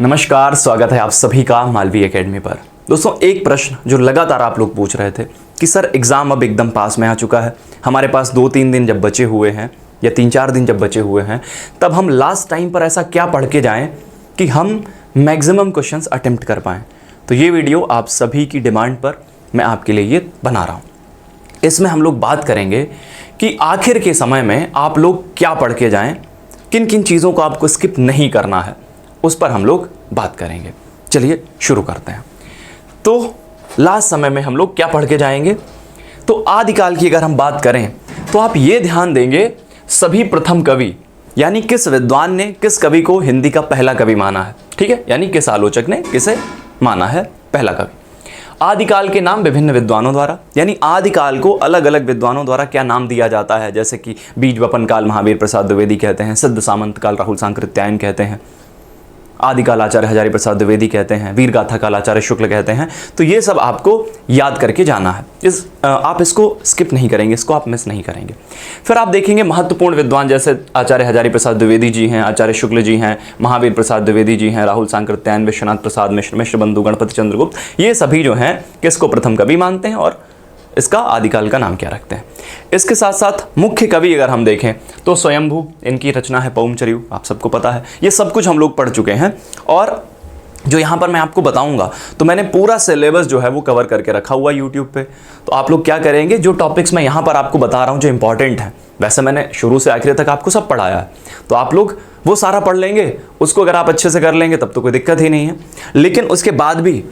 नमस्कार, स्वागत है आप सभी का मालवी एकेडमी पर। दोस्तों, एक प्रश्न जो लगातार आप लोग पूछ रहे थे कि सर एग्ज़ाम अब एकदम पास में आ चुका है, हमारे पास 2-3 दिन जब बचे हुए हैं या 3-4 दिन जब बचे हुए हैं, तब हम लास्ट टाइम पर ऐसा क्या पढ़ के जाएं कि हम मैक्सिमम क्वेश्चंस अटेम्प्ट कर पाएँ। तो ये वीडियो आप सभी की डिमांड पर मैं आपके लिए ये बना रहा हूँ। इसमें हम लोग बात करेंगे कि आखिर के समय में आप लोग क्या पढ़ के जाएँ, किन किन चीज़ों को आपको स्किप नहीं करना है, उस पर हम लोग बात करेंगे। चलिए शुरू करते हैं। तो लास्ट समय में हम लोग क्या पढ़ के जाएंगे, तो आदिकाल की अगर हम बात करें तो आप ये ध्यान देंगे सभी प्रथम कवि यानी किस विद्वान ने किस कवि को हिंदी का पहला कवि माना है। ठीक है, यानी किस आलोचक ने किसे माना है पहला कवि। आदिकाल के नाम विभिन्न विद्वानों द्वारा, यानी आदिकाल को अलग अलग विद्वानों द्वारा क्या नाम दिया जाता है, जैसे कि बीज वपन काल महावीर प्रसाद द्विवेदी कहते हैं, सिद्ध सामंत काल राहुल सांकृत्यायन कहते हैं, आदिकाल आचार्य हजारी प्रसाद द्विवेदी कहते हैं, वीर गाथा काल आचार्य शुक्ल कहते हैं। तो ये सब आपको याद करके जाना है। आप इसको स्किप नहीं करेंगे, इसको आप मिस नहीं करेंगे। फिर आप देखेंगे महत्वपूर्ण विद्वान जैसे आचार्य हजारी प्रसाद द्विवेदी जी हैं, आचार्य शुक्ल जी हैं, महावीर प्रसाद द्विवेदी जी हैं, राहुल सांकृत्यायन, विश्वनाथ प्रसाद मिश्र, मिश्र बंधु, गणपति चंद्रगुप्त, ये सभी जो हैं किसको प्रथम कवि मानते हैं और इसका आदिकाल का नाम क्या रखते हैं। इसके साथ साथ मुख्य कवि अगर हम देखें तो स्वयंभू, इनकी रचना है पौमचर्यु, आप सबको पता है। ये सब कुछ हम लोग पढ़ चुके हैं और जो यहाँ पर मैं आपको बताऊंगा तो मैंने पूरा सिलेबस जो है वो कवर करके रखा हुआ यूट्यूब पे। तो आप लोग क्या करेंगे, जो टॉपिक्स मैं यहाँ पर आपको बता रहा हूँ जो इंपॉर्टेंट है, वैसे मैंने शुरू से आखिर तक आपको सब पढ़ाया है, तो आप लोग वो सारा पढ़ लेंगे। उसको अगर आप अच्छे से कर लेंगे तब तो कोई दिक्कत ही नहीं है। लेकिन उसके बाद भी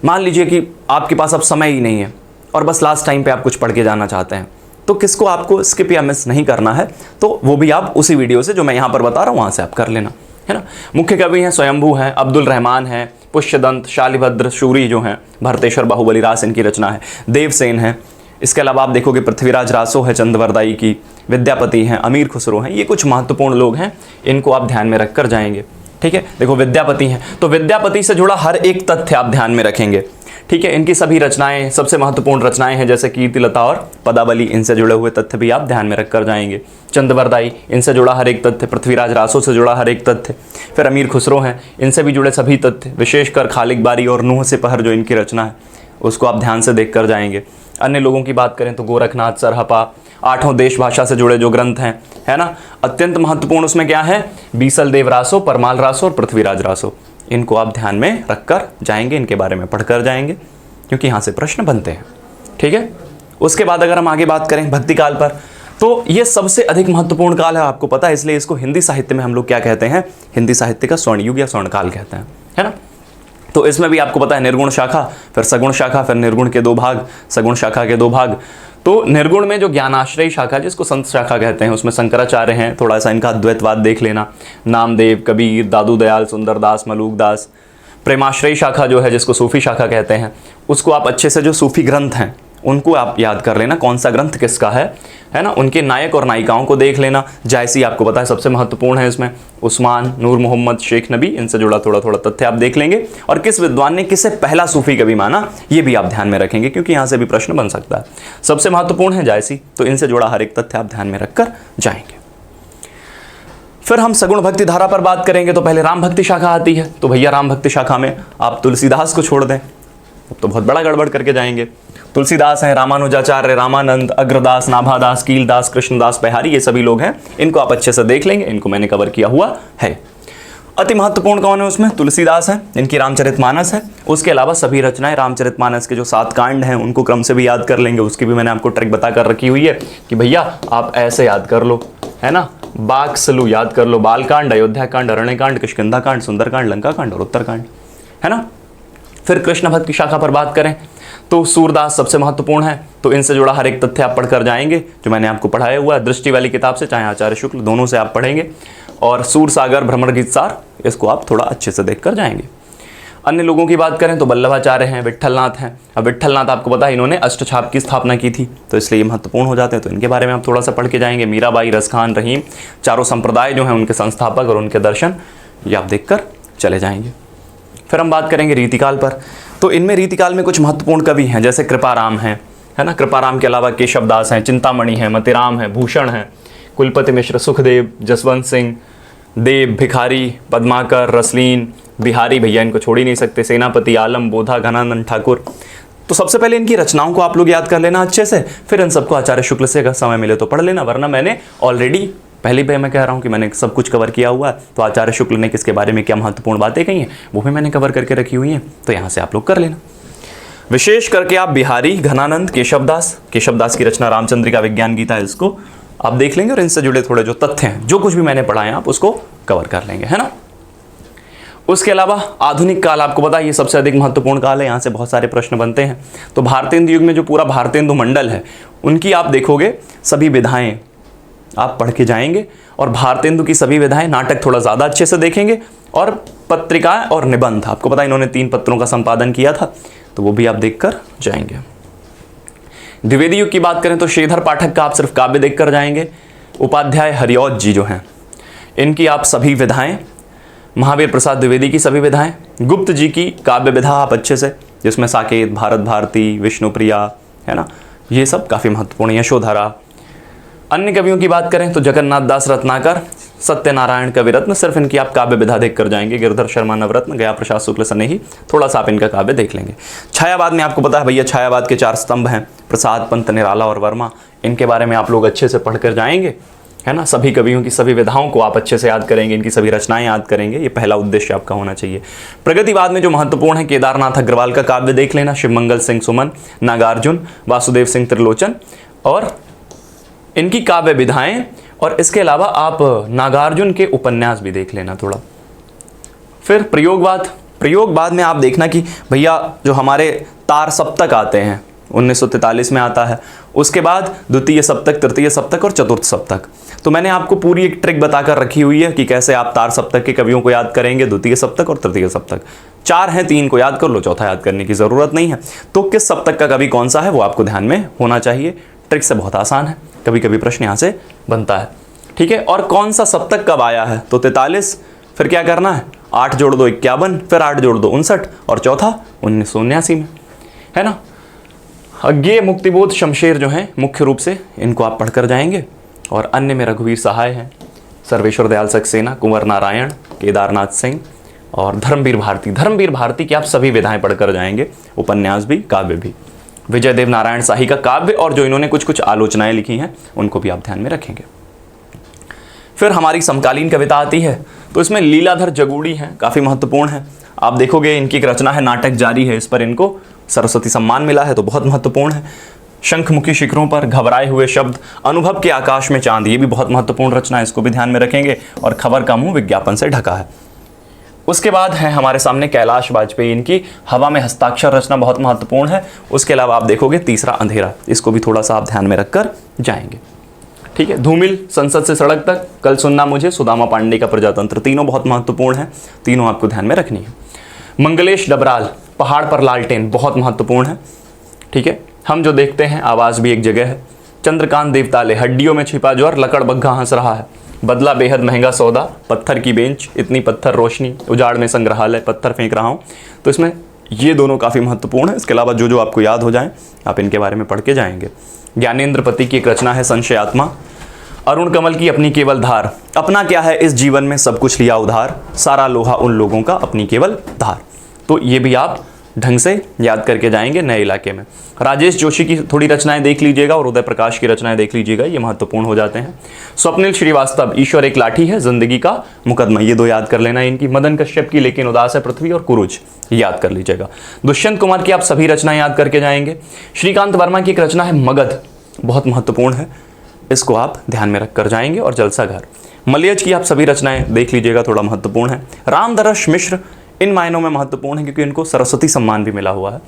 मान लीजिए कि आपके पास अब समय ही नहीं है और बस लास्ट टाइम पे आप कुछ पढ़ के जाना चाहते हैं, तो किसको आपको स्किप या मिस नहीं करना है, तो वो भी आप उसी वीडियो से जो मैं यहाँ पर बता रहा हूँ वहाँ से आप कर लेना, है ना। मुख्य कवि हैं स्वयंभू हैं, अब्दुल रहमान हैं, पुष्यदंत, शालिभद्र, शूरी जो हैं, भरतेश्वर, बाहुबली रास इनकी रचना है, देवसेन है। इसके अलावा आप देखोगे पृथ्वीराज रासो है चंद्रवरदाई की, विद्यापति हैं, अमीर खुसरो हैं। ये कुछ महत्वपूर्ण लोग हैं, इनको आप ध्यान में रख कर जाएंगे। ठीक है, देखो विद्यापति हैं तो विद्यापति से जुड़ा हर एक तथ्य आप ध्यान में रखेंगे। ठीक है, इनकी सभी रचनाएं सबसे महत्वपूर्ण रचनाएं हैं, जैसे कीर्तिलता और पदावली, इनसे जुड़े हुए तथ्य भी आप ध्यान में रख कर जाएंगे। चंद्रवरदाई, इनसे जुड़ा हर एक तथ्य, पृथ्वीराज रासो से जुड़ा हर एक तथ्य। फिर अमीर खुसरो हैं, इनसे भी जुड़े सभी तथ्य, विशेषकर खालिक बारी और नूह सिपहर जो इनकी रचना है उसको आप ध्यान से देख कर जाएंगे। अन्य लोगों की बात करें तो गोरखनाथ, सरहपा, आठों देश भाषा से जुड़े जो ग्रंथ हैं, है ना, अत्यंत महत्वपूर्ण उसमें क्या है, बीसल देव रासो, परमाल रासो और पृथ्वीराज रासो। इनको आप ध्यान में रखकर जाएंगे, इनके बारे में पढ़कर जाएंगे, क्योंकि यहाँ से प्रश्न बनते हैं। ठीक है, उसके बाद अगर हम आगे बात करें भक्ति काल पर, तो ये सबसे अधिक महत्वपूर्ण काल है, आपको पता है, इसलिए इसको हिंदी साहित्य में हम लोग क्या कहते हैं, हिंदी साहित्य का स्वर्ण युग या स्वर्ण काल कहते हैं, है ना। तो इसमें भी आपको पता है निर्गुण शाखा, फिर सगुण शाखा, फिर निर्गुण के 2 भाग, सगुण शाखा के 2 भाग। तो निर्गुण में जो ज्ञानाश्रयी शाखा जिसको संत शाखा कहते हैं, उसमें शंकराचार्य हैं, थोड़ा सा इनका अद्वैतवाद देख लेना, नामदेव, कबीर, दादू दयाल, सुंदरदास, मलूकदास। प्रेमाश्रयी शाखा जो है जिसको सूफी शाखा कहते हैं, उसको आप अच्छे से जो सूफी ग्रंथ हैं उनको आप याद कर लेना, कौन सा ग्रंथ किसका है ना। उनके नायक और नायिकाओं को देख लेना। जायसी आपको पता है सबसे महत्वपूर्ण है इसमें, उस्मान, नूर मोहम्मद, शेख नबी, इनसे जुड़ा थोड़ा थोड़ा तथ्य आप देख लेंगे। और किस विद्वान ने किसे पहला सूफी कवि माना ये भी आप ध्यान में रखेंगे, क्योंकि यहाँ से भी प्रश्न बन सकता है। सबसे महत्वपूर्ण है जायसी, तो इनसे जुड़ा हर एक तथ्य आप ध्यान में रखकर जाएंगे। फिर हम सगुण भक्ति धारा पर बात करेंगे तो पहले राम भक्ति शाखा आती है। तो भैया राम भक्ति शाखा में आप तुलसीदास को छोड़ दें तो बहुत बड़ा गड़बड़ करके जाएंगे। तुलसीदास हैं, रामानुजाचार्य, रामानंद, अग्रदास, नाभादास, कीलदास, कृष्णदास, बिहारी, ये सभी लोग हैं, इनको आप अच्छे से देख लेंगे, इनको मैंने कवर किया हुआ है। अति महत्वपूर्ण कौन है उसमें, तुलसीदास हैं, इनकी रामचरितमानस है। उसके अलावा सभी रचनाएं रामचरितमानस के जो 7 कांड हैं उनको क्रम से भी याद कर लेंगे। उसकी भी मैंने आपको ट्रिक बता कर रखी हुई है कि भैया आप ऐसे याद कर लो, है ना, बाघ सलू याद कर लो, बालकांड, अयोध्या कांड, अरण्यकांड, किष्किंधा कांड, सुंदरकांड, लंका कांड और उत्तरकांड, है ना। फिर कृष्ण भक्ति शाखा पर बात करें तो सूरदास सबसे महत्वपूर्ण है, तो इनसे जुड़ा हर एक तथ्य आप पढ़कर जाएंगे जो मैंने आपको पढ़ाया हुआ है। दृष्टि वाली किताब से, चाहे आचार्य शुक्ल, दोनों से आप पढ़ेंगे। और सूर सागर, भ्रमर गीत सार, इसको आप थोड़ा अच्छे से देख कर जाएंगे। अन्य लोगों की बात करें तो वल्लभाचार्य हैं, विट्ठलनाथ हैं। अब विट्ठलनाथ आपको पता है इन्होंने अष्टछाप की स्थापना की थी, तो इसलिए ये महत्वपूर्ण हो जाते हैं, तो इनके बारे में आप थोड़ा सा पढ़ के जाएंगे। मीराबाई, रसखान, रहीम, चारों संप्रदाय जो हैं उनके संस्थापक और उनके दर्शन, ये आप देख कर चले जाएंगे। फिर हम बात करेंगे रीतिकाल पर, तो इनमें रीतिकाल में कुछ महत्वपूर्ण कवि हैं, जैसे कृपाराम हैं, है ना। कृपाराम के अलावा केशवदास हैं, चिंतामणि हैं, मतिराम हैं, भूषण हैं, कुलपति मिश्र, सुखदेव, जसवंत सिंह, देव, भिखारी, पद्माकर, रसलीन, बिहारी भैया इनको छोड़ ही नहीं सकते, सेनापति, आलम, बोधा, घनानंद ठाकुर। तो सबसे पहले इनकी रचनाओं को आप लोग याद कर लेना अच्छे से, फिर इन सबको आचार्य शुक्ल से अगर समय मिले तो पढ़ लेना, वरना मैंने ऑलरेडी पहले भी मैं कह रहा हूँ कि मैंने सब कुछ कवर किया हुआ है। तो आचार्य शुक्ल ने किसके बारे में क्या महत्वपूर्ण बातें कही हैं वो भी मैंने कवर करके रखी हुई हैं, तो यहाँ से आप लोग कर लेना। विशेष करके आप बिहारी, घनानंद, केशवदास की रचना रामचंद्रिका विज्ञान गीता है, इसको आप देख लेंगे और इनसे जुड़े थोड़े जो तथ्य हैं, जो कुछ भी मैंने पढ़ा है आप उसको कवर कर लेंगे, है ना। उसके अलावा आधुनिक काल, आपको पता है ये सबसे अधिक महत्वपूर्ण काल है, यहाँ से बहुत सारे प्रश्न बनते हैं। तो भारतेंदु युग में जो पूरा भारतेंदु मंडल है उनकी आप देखोगे सभी विधाएं आप पढ़ के जाएंगे, और भारतेंदु की सभी विधाएं, नाटक थोड़ा ज़्यादा अच्छे से देखेंगे, और पत्रिकाएं और निबंध, आपको पता है इन्होंने 3 पत्रों का संपादन किया था, तो वो भी आप देख कर जाएंगे। द्विवेदी युग की बात करें तो श्रीधर पाठक का आप सिर्फ काव्य देख कर जाएंगे। उपाध्याय हरिऔध जी जो हैं इनकी आप सभी विधाएं, महावीर प्रसाद द्विवेदी की सभी विधाएं, गुप्त जी की काव्य विधा आप अच्छे से, जिसमें साकेत, भारत भारती, विष्णुप्रिया, है ना, ये सब काफ़ी महत्वपूर्ण, यशोधरा। अन्य कवियों की बात करें तो जगन्नाथ दास रत्नाकर, सत्यनारायण कविरत्न, सिर्फ इनकी आप काव्य विधा देख कर जाएंगे। गिरधर शर्मा नवरत्न, गया प्रसाद शुक्ल सनेही, थोड़ा सा आप इनका काव्य देख लेंगे। छायावाद में आपको पता है भैया, छायावाद के 4 स्तंभ हैं, प्रसाद, पंत, निराला और वर्मा, इनके बारे में आप लोग अच्छे से पढ़ कर जाएंगे, है ना। सभी कवियों की सभी विधाओं को आप अच्छे से याद करेंगे, इनकी सभी रचनाएं याद करेंगे, ये पहला उद्देश्य आपका होना चाहिए। प्रगतिवाद में जो महत्वपूर्ण है, केदारनाथ अग्रवाल का काव्य देख लेना, शिवमंगल सिंह सुमन, नागार्जुन, वासुदेव सिंह त्रिलोचन, और इनकी काव्य विधाएं, और इसके अलावा आप नागार्जुन के उपन्यास भी देख लेना थोड़ा। फिर प्रयोगवाद में आप देखना कि भैया जो हमारे तार सप्तक आते हैं 1943 में आता है, उसके बाद द्वितीय सप्तक, तृतीय सप्तक और चतुर्थ सप्तक। तो मैंने आपको पूरी एक ट्रिक बताकर रखी हुई है कि कैसे आप तार सप्तक के कवियों को याद करेंगे, द्वितीय सप्तक और तृतीय सप्तक। 4 हैं, 3 को याद कर लो, चौथा याद करने की ज़रूरत नहीं है। तो किस सप्तक का कवि कौन सा है वो आपको ध्यान में होना चाहिए। ट्रिक से बहुत आसान है, कभी कभी प्रश्न यहाँ से बनता है, ठीक है। और कौन सा सप्तक कब आया है, तो 43, फिर क्या करना है, 8 जोड़ दो 51, फिर 8 जोड़ दो 59, और चौथा 1979 में, है ना। अज्ञेय, मुक्तिबोध, शमशेर जो हैं मुख्य रूप से इनको आप पढ़कर जाएंगे, और अन्य में रघुवीर सहाय हैं, सर्वेश्वर दयाल सक्सेना, कुंवर नारायण, केदारनाथ सिंह और धर्मवीर भारती की आप सभी विधाएं पढ़कर जाएंगे, उपन्यास भी, काव्य भी। विजय देव नारायण शाही का काव्य, और जो इन्होंने कुछ आलोचनाएं लिखी हैं उनको भी आप ध्यान में रखेंगे। फिर हमारी समकालीन कविता आती है, तो इसमें लीलाधर जगूड़ी हैं, काफ़ी महत्वपूर्ण है। आप देखोगे इनकी एक रचना है नाटक जारी है, इस पर इनको सरस्वती सम्मान मिला है, तो बहुत महत्वपूर्ण है। शंखमुखी शिखरों पर घबराए हुए शब्द, अनुभव के आकाश में चांद, ये भी बहुत महत्वपूर्ण रचना है, इसको भी ध्यान में रखेंगे। और खबर का मुंह विज्ञापन से ढका है। उसके बाद है हमारे सामने कैलाश वाजपेयी, इनकी हवा में हस्ताक्षर रचना बहुत महत्वपूर्ण है। उसके अलावा आप देखोगे तीसरा अंधेरा, इसको भी थोड़ा सा आप ध्यान में रखकर जाएंगे, ठीक है। धूमिल, संसद से सड़क तक, कल सुनना मुझे, सुदामा पांडे का प्रजातंत्र, तीनों बहुत महत्वपूर्ण हैं, तीनों आपको ध्यान में रखनी है। मंगलेश डबराल, पहाड़ पर लालटेन, बहुत महत्वपूर्ण है, ठीक है। हम जो देखते हैं, आवाज़ भी एक जगह है। चंद्रकांत देवताले, हड्डियों में छिपा ज्वर, लकड़ बग्घा हंस रहा है, बदला बेहद महंगा सौदा, पत्थर की बेंच, इतनी पत्थर रोशनी, उजाड़ में संग्रहालय, पत्थर फेंक रहा हूँ। तो इसमें ये दोनों काफ़ी महत्वपूर्ण है। इसके अलावा जो जो आपको याद हो जाएं आप इनके बारे में पढ़ के जाएंगे। ज्ञानेंद्र पति की एक रचना है संशयात्मा। अरुण कमल की अपनी केवल धार, अपना क्या है इस जीवन में सब कुछ लिया उधार, सारा लोहा उन लोगों का अपनी केवल धार। तो ये भी आप ढंग से याद करके जाएंगे नए इलाके में। राजेश जोशी की थोड़ी रचनाएं देख लीजिएगा और उदय प्रकाश की रचनाएं देख लीजिएगा, ये महत्वपूर्ण हो जाते हैं। स्वप्निल श्रीवास्तव, ईश्वर एक लाठी है, जिंदगी का मुकदमा, ये 2 याद कर लेना इनकी। मदन कश्यप की लेकिन उदास है पृथ्वी, और कुरुज याद कर लीजिएगा। दुष्यंत कुमार की आप सभी रचनाएं याद करके जाएंगे। श्रीकांत वर्मा की एक रचना है मगध, बहुत महत्वपूर्ण है, इसको आप ध्यान में रख कर जाएंगे। और जलसा घर, मलयज की आप सभी रचनाएं देख लीजिएगा, थोड़ा महत्वपूर्ण है। रामदरस मिश्र इन मायनों में महत्वपूर्ण है क्योंकि इनको सरस्वती सम्मान भी मिला हुआ है।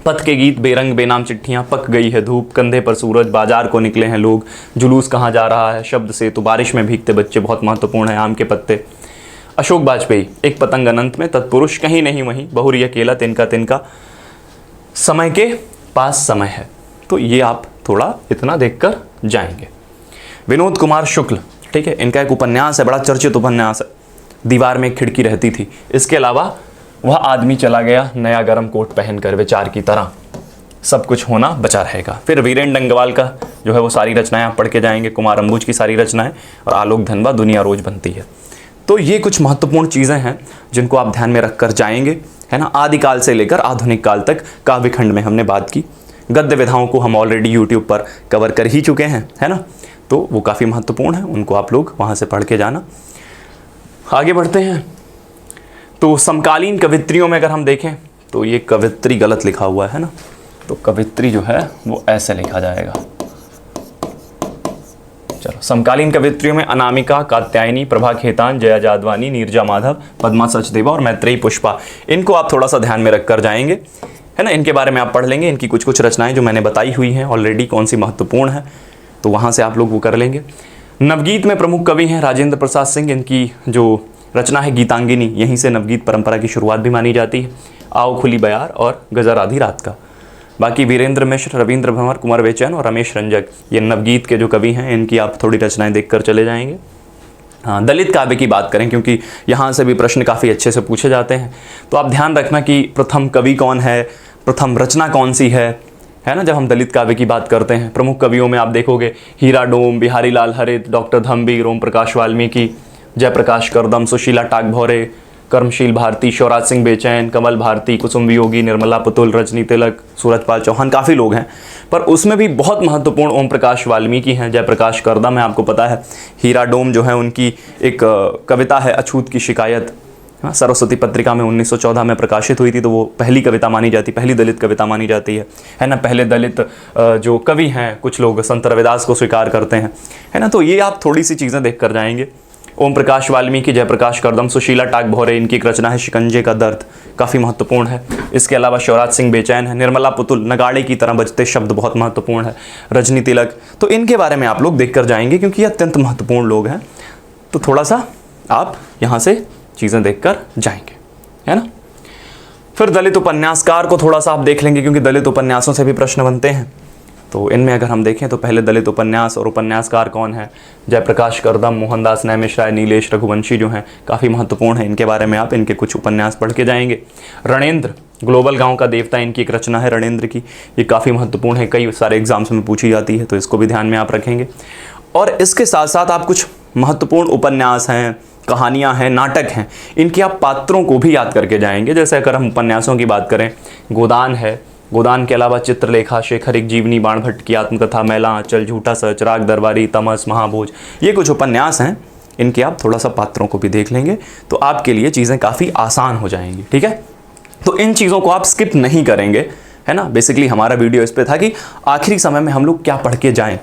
पथ के गीत, बेरंग बेनाम चिट्ठियाँ, पक गई है धूप, कंधे पर सूरज, बाजार को निकले हैं लोग, जुलूस कहाँ जा रहा है, शब्द से तो बारिश में भीगते बच्चे, बहुत महत्वपूर्ण है। आम के पत्ते। अशोक वाजपेयी, एक पतंग अनंत में, तत्पुरुष कहीं नहीं वहीं, बहुरी अकेला, तिनका तिनका, समय के पास समय है। तो ये आप थोड़ा इतना देखकर जाएंगे। विनोद कुमार शुक्ल, ठीक है, इनका एक उपन्यास है, बड़ा चर्चित उपन्यास है, दीवार में एक खिड़की रहती थी। इसके अलावा वह आदमी चला गया नया गरम कोट पहनकर, विचार की तरह, सब कुछ होना बचा रहेगा। फिर वीरेंद्र डंगवाल का जो है वो सारी रचनाएं आप पढ़ के जाएंगे, कुमार अंबुज की सारी रचनाएं, और आलोक धनवा, दुनिया रोज बनती है। तो ये कुछ महत्वपूर्ण चीज़ें हैं जिनको आप ध्यान में रख कर जाएंगे, है ना। आदिकाल से लेकर आधुनिक काल तक काव्यखंड में हमने बात की। गद्य विधाओं को हम ऑलरेडी यूट्यूब पर कवर कर ही चुके हैं, है ना, तो वो काफ़ी महत्वपूर्ण है, उनको आप लोग वहाँ से पढ़ के जाना। आगे बढ़ते हैं। तो समकालीन कवित्रियों में अगर हम देखें तो ये कवित्री गलत लिखा हुआ है ना, तो कवित्री जो है वो ऐसे लिखा जाएगा। चलो, समकालीन कवित्रियों में अनामिका, कात्यायनी, प्रभा खेतान, जया जादवानी, नीरजा माधव, पद्मा सचदेवा और मैत्रेयी पुष्पा, इनको आप थोड़ा सा ध्यान में रख कर जाएंगे, है ना। इनके बारे में आप पढ़ लेंगे, इनकी कुछ कुछ रचनाएं जो मैंने बताई हुई हैं ऑलरेडी कौन सी महत्वपूर्ण है, तो वहाँ से आप लोग वो कर लेंगे। नवगीत में प्रमुख कवि हैं राजेंद्र प्रसाद सिंह, इनकी जो रचना है गीतांगिनी, यहीं से नवगीत परंपरा की शुरुआत भी मानी जाती है। आओ खुली बयार और गजर आधी रात का। बाकी वीरेंद्र मिश्र, रविंद्र भंवर, कुंवर बेचैन और रमेश रंजक, ये नवगीत के जो कवि हैं, इनकी आप थोड़ी रचनाएं देखकर चले जाएंगे। हाँ, दलित काव्य की बात करें, क्योंकि यहाँ से भी प्रश्न काफ़ी अच्छे से पूछे जाते हैं, तो आप ध्यान रखना कि प्रथम कवि कौन है, प्रथम रचना कौन सी है ना। जब हम दलित काव्य की बात करते हैं, प्रमुख कवियों में आप देखोगे हीरा डोम, बिहारी लाल हरित, डॉक्टर धम्बीर, ओम प्रकाश वाल्मीकि, जयप्रकाश करदम, सुशीला टागभौरे, कर्मशील भारती, शिवराज सिंह बेचैन, कमल भारती, कुसुम वियोगी, निर्मला पुतुल, रजनी तिलक, सूरजपाल चौहान, काफ़ी लोग हैं, पर उसमें भी बहुत महत्वपूर्ण ओम प्रकाश वाल्मीकि हैं, जयप्रकाश करदम है, आपको पता है। हीरा डोम जो है उनकी एक कविता है अछूत की शिकायत, सरस्वती पत्रिका में 1914 में प्रकाशित हुई थी, तो वो पहली कविता मानी जाती, पहली दलित कविता मानी जाती है ना। पहले दलित जो कवि हैं, कुछ लोग संत रविदास को स्वीकार करते हैं, है ना। तो ये आप थोड़ी सी चीज़ें देख कर जाएंगे। ओम प्रकाश वाल्मीकि, जयप्रकाश करदम, सुशीला टागभौरे, इनकी एक रचना है शिकंजे का दर्द, काफ़ी महत्वपूर्ण है। इसके अलावा शिवराज सिंह बेचैन है, निर्मला पुतुल, नगाड़े की तरह बजते शब्द, बहुत महत्वपूर्ण है, रजनी तिलक, तो इनके बारे में आप लोग देख कर जाएंगे क्योंकि ये अत्यंत महत्वपूर्ण लोग हैं। तो थोड़ा सा आप यहाँ से चीज़ें देख कर जाएंगे, है ना। फिर दलित उपन्यासकार को थोड़ा सा आप देख लेंगे, क्योंकि दलित उपन्यासों से भी प्रश्न बनते हैं। तो इनमें अगर हम देखें तो पहले दलित उपन्यास और उपन्यासकार कौन है, जयप्रकाश करदम, मोहनदास नैमिष, नीलेश रघुवंशी जो हैं, काफ़ी महत्वपूर्ण है, इनके बारे में आप इनके कुछ उपन्यास पढ़ के जाएंगे। रणेंद्र, ग्लोबल गांव का देवता, इनकी एक रचना है रणेंद्र की, ये काफ़ी महत्वपूर्ण है, कई सारे एग्जाम्स में पूछी जाती है, तो इसको भी ध्यान में आप रखेंगे। और इसके साथ साथ आप कुछ महत्वपूर्ण उपन्यास हैं, कहानियाँ हैं, नाटक हैं, इनके आप पात्रों को भी याद करके जाएंगे। जैसे अगर हम उपन्यासों की बात करें, गोदान है, गोदान के अलावा चित्रलेखा, शेखर एक जीवनी, बाणभट्ट की आत्मकथा, मैला आंचल, झूठा सच, राग दरबारी, तमस, महाभोज, ये कुछ उपन्यास हैं, इनके आप थोड़ा सा पात्रों को भी देख लेंगे तो आपके लिए चीज़ें काफ़ी आसान हो जाएंगी, ठीक है। तो इन चीज़ों को आप स्किप नहीं करेंगे, है ना। बेसिकली हमारा वीडियो इस पे था कि आखिरी समय में हम लोग क्या पढ़ के जाएँ,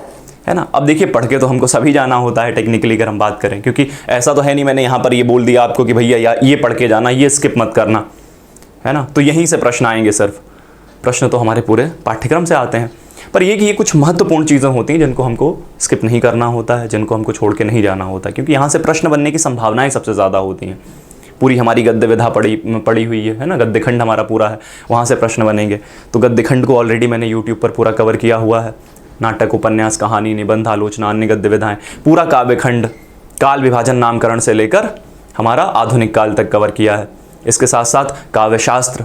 है ना। अब देखिए, पढ़ के तो हमको सभी जाना होता है टेक्निकली अगर हम बात करें, क्योंकि ऐसा तो है नहीं मैंने यहाँ पर ये बोल दिया आपको कि भैया ये पढ़ के जाना, ये स्किप मत करना, है ना। तो यहीं से प्रश्न आएंगे, सिर्फ प्रश्न तो हमारे पूरे पाठ्यक्रम से आते हैं, पर ये कि ये कुछ महत्वपूर्ण चीज़ें होती हैं जिनको हमको स्किप नहीं करना होता है, जिनको हमको छोड़ के नहीं जाना होता, क्योंकि यहाँ से प्रश्न बनने की संभावनाएं सबसे ज़्यादा होती हैं। पूरी हमारी गद्य विधा पड़ी हुई है ना, गद्यखंड हमारा पूरा है, वहाँ से प्रश्न बनेंगे। तो गद्यखंड को ऑलरेडी मैंने यूट्यूब पर पूरा कवर किया हुआ है, नाटक, उपन्यास, कहानी, निबंध, आलोचना, अन्य गद्य विधाएँ, पूरा काव्यखंड काल विभाजन नामकरण से लेकर हमारा आधुनिक काल तक कवर किया है। इसके साथ साथ काव्यशास्त्र,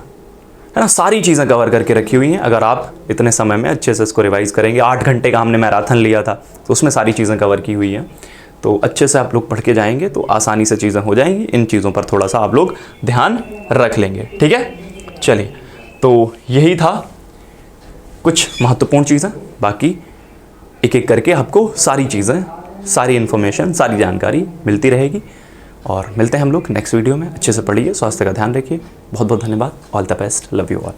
है ना, सारी चीज़ें कवर करके रखी हुई हैं। अगर आप इतने समय में अच्छे से इसको रिवाइज़ करेंगे, 8 घंटे का हमने मैराथन लिया था, तो उसमें सारी चीज़ें कवर की हुई हैं। तो अच्छे से आप लोग पढ़ के जाएंगे तो आसानी से चीज़ें हो जाएंगी। इन चीज़ों पर थोड़ा सा आप लोग ध्यान रख लेंगे, ठीक है। चलिए, तो यही था कुछ महत्वपूर्ण चीज़ें, बाकी एक एक करके आपको सारी चीज़ें, सारी इन्फॉर्मेशन, सारी जानकारी मिलती रहेगी। और मिलते हैं हम लोग नेक्स्ट वीडियो में। अच्छे से पढ़िए, स्वास्थ्य का ध्यान रखिए। बहुत बहुत धन्यवाद। All the best, love you all.